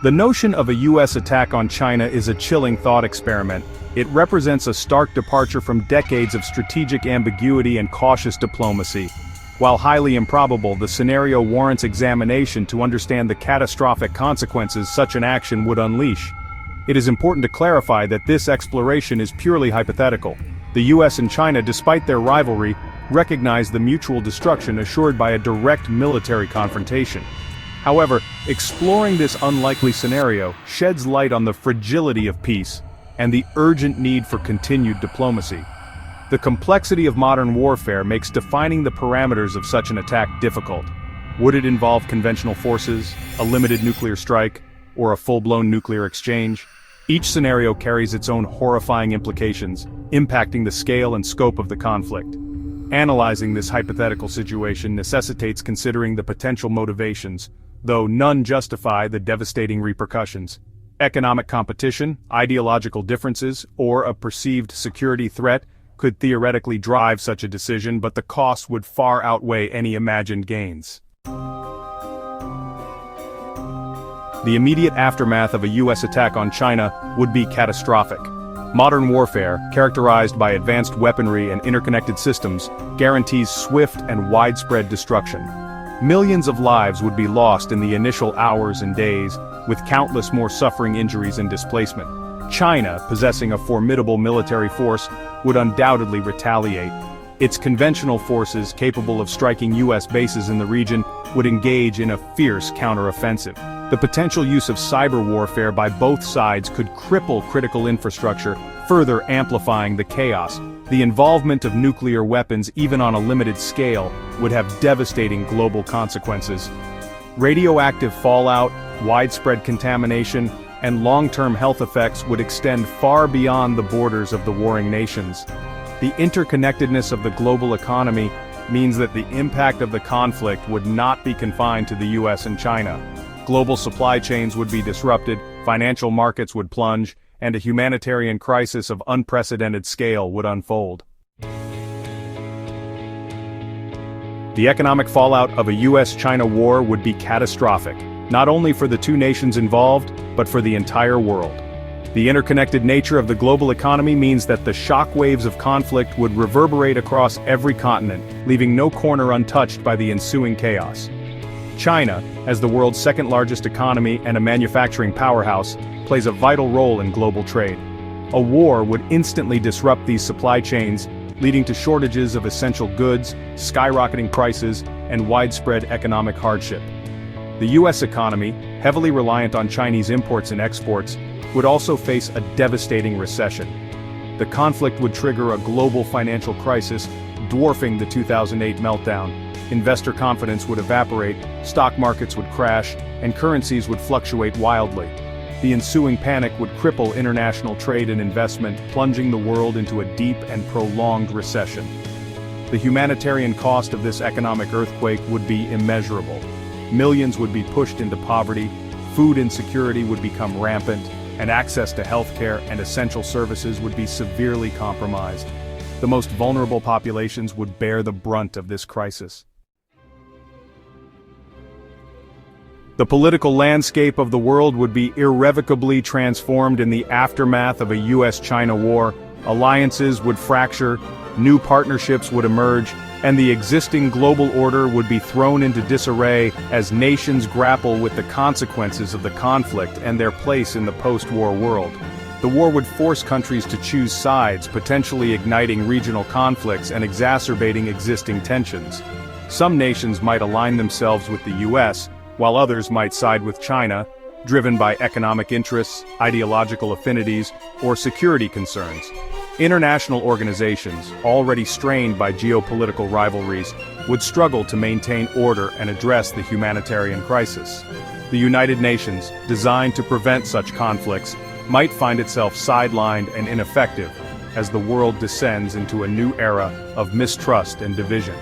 The notion of a US attack on China is a chilling thought experiment. It represents a stark departure from decades of strategic ambiguity and cautious diplomacy. While highly improbable, the scenario warrants examination to understand the catastrophic consequences such an action would unleash. It is important to clarify that this exploration is purely hypothetical. The US and China, despite their rivalry, recognize the mutual destruction assured by a direct military confrontation. However, exploring this unlikely scenario sheds light on the fragility of peace and the urgent need for continued diplomacy. The complexity of modern warfare makes defining the parameters of such an attack difficult. Would it involve conventional forces, a limited nuclear strike, or a full-blown nuclear exchange? Each scenario carries its own horrifying implications, impacting the scale and scope of the conflict. Analyzing this hypothetical situation necessitates considering the potential motivations, though none justify the devastating repercussions. Economic competition, ideological differences, or a perceived security threat could theoretically drive such a decision, but the cost would far outweigh any imagined gains. The immediate aftermath of a US attack on China would be catastrophic. Modern warfare, characterized by advanced weaponry and interconnected systems, guarantees swift and widespread destruction. Millions of lives would be lost in the initial hours and days, with countless more suffering, injuries, and displacement. China, possessing a formidable military force, would undoubtedly retaliate. Its conventional forces, capable of striking US bases in the region, would engage in a fierce counteroffensive. The potential use of cyber warfare by both sides could cripple critical infrastructure, further amplifying the chaos. The involvement of nuclear weapons, even on a limited scale, would have devastating global consequences. Radioactive fallout, widespread contamination, and long-term health effects would extend far beyond the borders of the warring nations. The interconnectedness of the global economy means that the impact of the conflict would not be confined to the US and China. Global supply chains would be disrupted, financial markets would plunge, and a humanitarian crisis of unprecedented scale would unfold. The economic fallout of a US-China war would be catastrophic, not only for the two nations involved, but for the entire world. The interconnected nature of the global economy means that the shock waves of conflict would reverberate across every continent, leaving no corner untouched by the ensuing chaos. China, as the world's second-largest economy and a manufacturing powerhouse, plays a vital role in global trade. A war would instantly disrupt these supply chains, leading to shortages of essential goods, skyrocketing prices, and widespread economic hardship. The US economy, heavily reliant on Chinese imports and exports, would also face a devastating recession. The conflict would trigger a global financial crisis, dwarfing the 2008 meltdown. Investor confidence would evaporate, stock markets would crash, and currencies would fluctuate wildly. The ensuing panic would cripple international trade and investment, plunging the world into a deep and prolonged recession. The humanitarian cost of this economic earthquake would be immeasurable. Millions would be pushed into poverty, food insecurity would become rampant, and access to healthcare and essential services would be severely compromised. The most vulnerable populations would bear the brunt of this crisis. The political landscape of the world would be irrevocably transformed in the aftermath of a US-China war. Alliances would fracture, new partnerships would emerge, and the existing global order would be thrown into disarray as nations grapple with the consequences of the conflict and their place in the post-war world. The war would force countries to choose sides, potentially igniting regional conflicts and exacerbating existing tensions. Some nations might align themselves with the US, while others might side with China, driven by economic interests, ideological affinities, or security concerns. International organizations, already strained by geopolitical rivalries, would struggle to maintain order and address the humanitarian crisis. The United Nations, designed to prevent such conflicts, might find itself sidelined and ineffective as the world descends into a new era of mistrust and division.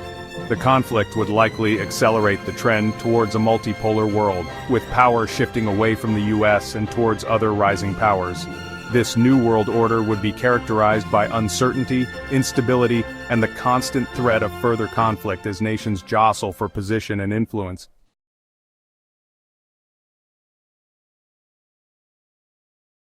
The conflict would likely accelerate the trend towards a multipolar world, with power shifting away from the US and towards other rising powers. This new world order would be characterized by uncertainty, instability, and the constant threat of further conflict as nations jostle for position and influence.